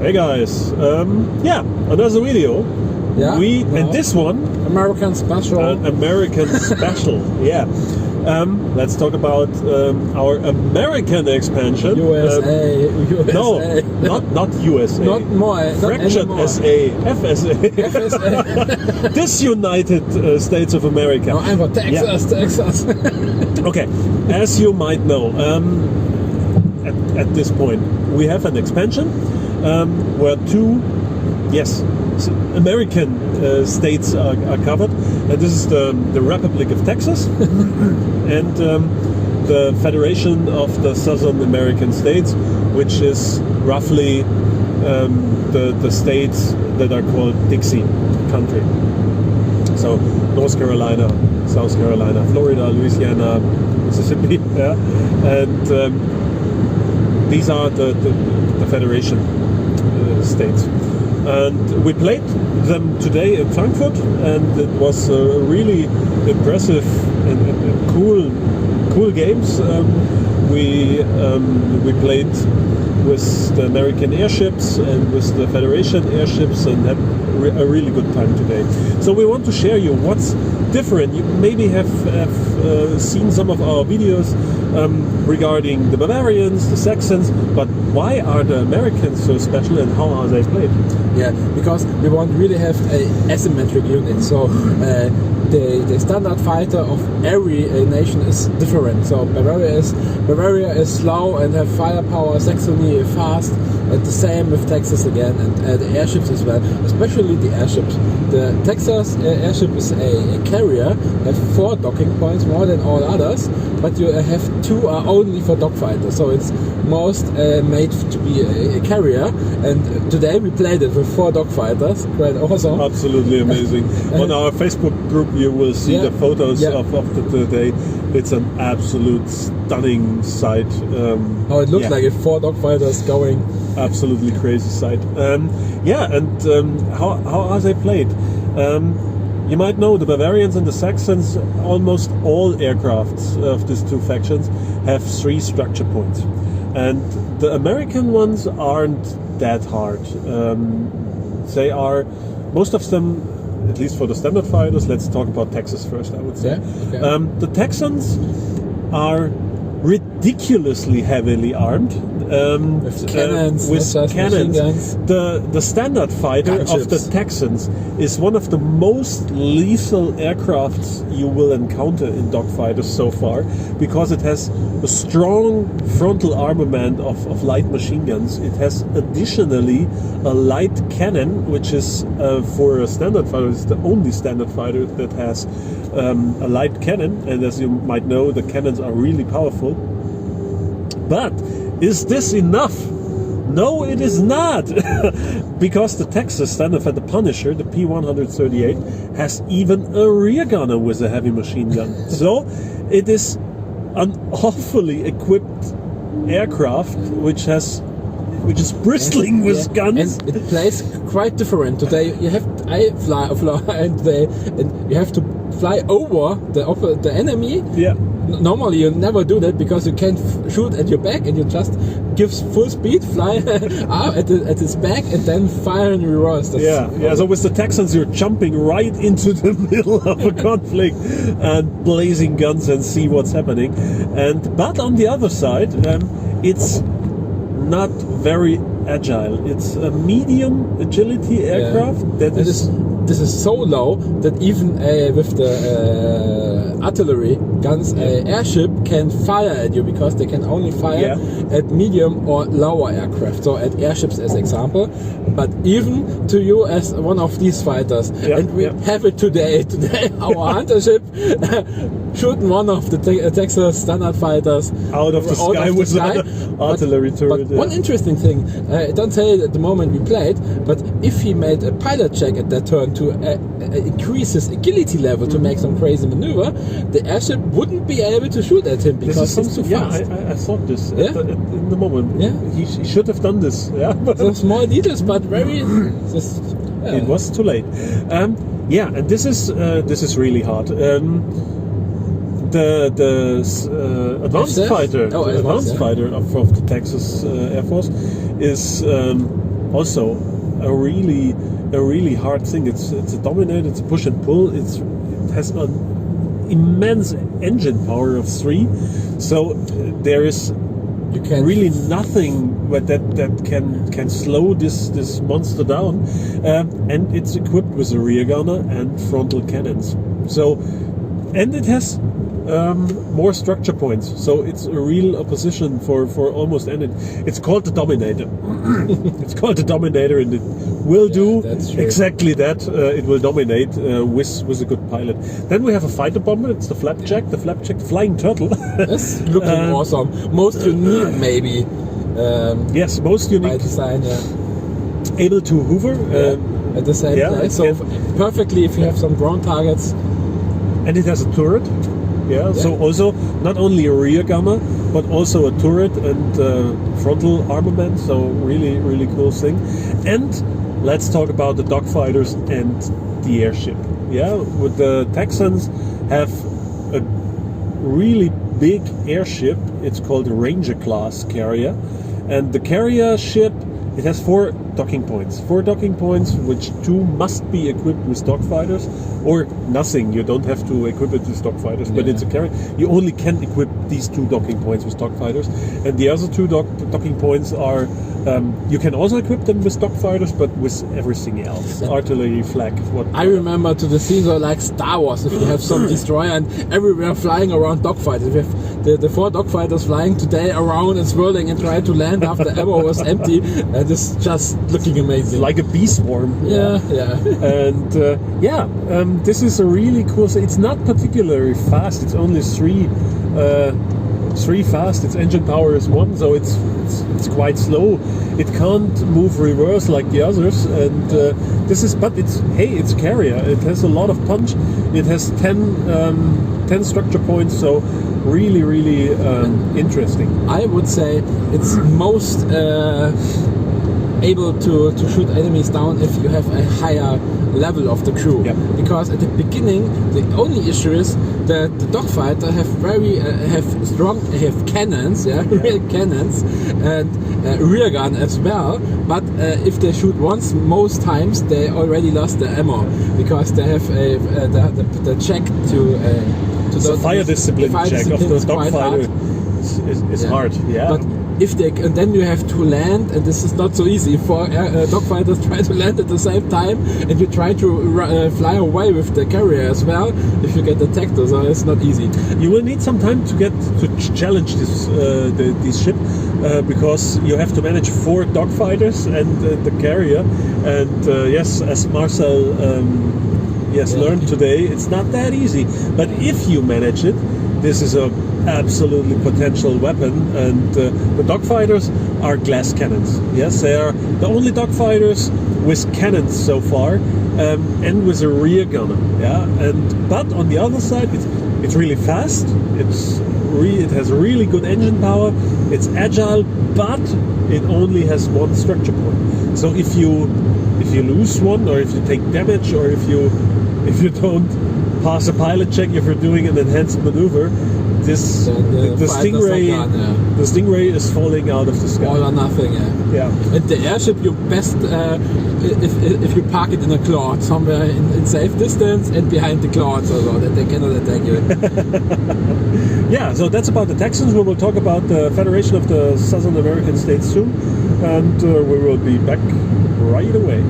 Hey guys, yeah, another video. Yeah. And this one, American special. American special. Yeah. Let's talk about our American expansion. USA. No, not USA. Not more. Fractured SA. FSA. FSA. Disunited States of America. No, I'm for Texas. Yeah. Texas. Okay, as you might know, at this point we have an expansion where two, American states are covered, and this is the Republic of Texas and the Federation of the Southern American States, which is roughly the states that are called Dixie country. So North Carolina, South Carolina, Florida, Louisiana, Mississippi, yeah, and these are the Federation states. And we played them today in Frankfurt, and it was really impressive and cool games. We played with the American airships and with the Federation airships, and had a really good time today. So we want to share you what's different. You maybe have seen some of our videos regarding the Bavarians, the Saxons, but why are the Americans so special and how are they played? Yeah, because we want to really have a asymmetric unit. So the standard fighter of every nation is different. So Bavaria is slow and have firepower. Saxony is fast. And the same with Texas again, and the airships as well, especially the airships. The Texas airship is a carrier, have 4 docking points, more than all others, but you have 2 are only for dogfighters, so it's most made to be a carrier. And today we played it with 4 dogfighters, quite awesome. Absolutely amazing. On our Facebook group you will see the photos of the day. It's an absolute stunning sight. How it looks like if 4 dogfighters going. Absolutely crazy sight. How are they played? You might know the Bavarians and the Saxons. Almost all aircrafts of these two factions have 3 structure points, and the American ones aren't that hard. They are, most of them, at least for the standard fighters. Let's talk about Texas first, I would say. Yeah, okay. The Texans are ridiculously heavily armed with cannons. The standard fighter of the Texans is one of the most lethal aircrafts you will encounter in dogfighters so far, because it has a strong frontal armament of light machine guns. It has additionally a light cannon, which is for a standard fighter, it's the only standard fighter that has a light cannon, and as you might know, the cannons are really powerful. But is this enough? No, it is not, because the Texas standard fighter, the Punisher, the P-138, has even a rear gunner with a heavy machine gun. So it is an awfully equipped aircraft which is bristling with guns. And it plays quite different. Today I fly and you have to fly over the enemy. Yeah. Normally you never do that because you can't shoot at your back, and you just give full speed, fly at his back, and then fire in reverse. So with the Texans you're jumping right into the middle of a conflict and blazing guns and see what's happening. But on the other side, it's not very agile. It's a medium agility aircraft This is so low that even with the artillery guns, airship can fire at you, because they can only fire at medium or lower aircraft. So at airships as example, but even to you as one of these fighters. And we have it today. Today our hunter ship shooting one of the Texas standard fighters out of the sky with an artillery turret. But one interesting thing, I don't say it at the moment we played, but if he made a pilot check at that turn to increase his agility level to make some crazy maneuver, the airship wouldn't be able to shoot at him because he's too fast. I thought this in the moment. Yeah, he should have done this. Yeah, some small details, but very. It was too late. And this is really hard. The advanced fighter, fighter of the Texas Air Force is also a really hard thing. It's a Dominator. It's a push and pull. It has an immense engine power of 3. So there is really nothing that can slow this monster down, and it's equipped with a rear gunner and frontal cannons. So, and it has more structure points. So it's a real opposition for almost anything. It's called the Dominator. It's called the Dominator, and it will do exactly that. It will dominate with a good pilot. Then we have a fighter bomber. It's the Flapjack. The Flapjack, flying turtle. That's looking awesome. Most unique, maybe. Yes, most unique. By design, Able to hover at the same place. So perfectly if you have some ground targets. And it has a turret. Yeah, so also not only a rear gunner, but also a turret and frontal armament. So really cool thing. And let's talk about the dogfighters and the airship. Yeah, with the Texans have a really big airship. It's called a Ranger class carrier, and the carrier ship, it has 4 docking points. 4 docking points, which 2 must be equipped with dogfighters, or nothing. You don't have to equip it with dogfighters, but it's a carrier. You only can equip these 2 docking points with dogfighters, and the other 2 docking points are you can also equip them with dogfighters, but with everything else, artillery, flak. I remember to the scene like Star Wars. If you have some destroyer and everywhere flying around dogfighters, we have the 4 dogfighters flying today around and swirling and trying to land after ammo was empty, and it's just looking amazing, like a bee swarm. Yeah. And this is a really cool thing. It's not particularly fast. It's only 3 fast. Its engine power is 1, so it's quite slow. It can't move reverse like the others, and it's carrier. It has a lot of punch. It has 10 structure points, so really interesting. I would say it's most able to shoot enemies down if you have a higher level of the crew. Because at the beginning the only issue is that the dogfighter have cannons, real cannons, and rear gun as well. But if they shoot once, most times they already lost the ammo because they have the check to the fire discipline check of the dogfighter is hard. But if they, and then you have to land, and this is not so easy. 4 dogfighters try to land at the same time, and you try to fly away with the carrier as well. If you get attacked, so it's not easy. You will need some time to challenge this ship because you have to manage 4 dogfighters and the carrier. And yes, as Marcel learned today, it's not that easy. But if you manage it, this is a absolutely potential weapon, and the dogfighters are glass cannons. Yes, they are the only dogfighters with cannons so far, and with a rear gunner. But on the other side, it's really fast. It has really good engine power. It's agile, but it only has 1 structure point. So if you lose one, or if you take damage, or if you don't pass a pilot check, if you're doing an enhanced maneuver, the Stingray is falling out of the sky. All or nothing, And the airship, you best if you park it in a cloud somewhere in safe distance and behind the cloud, so that they cannot attack you. So that's about the Texans. We will talk about the Federation of the Southern American States soon, and we will be back right away.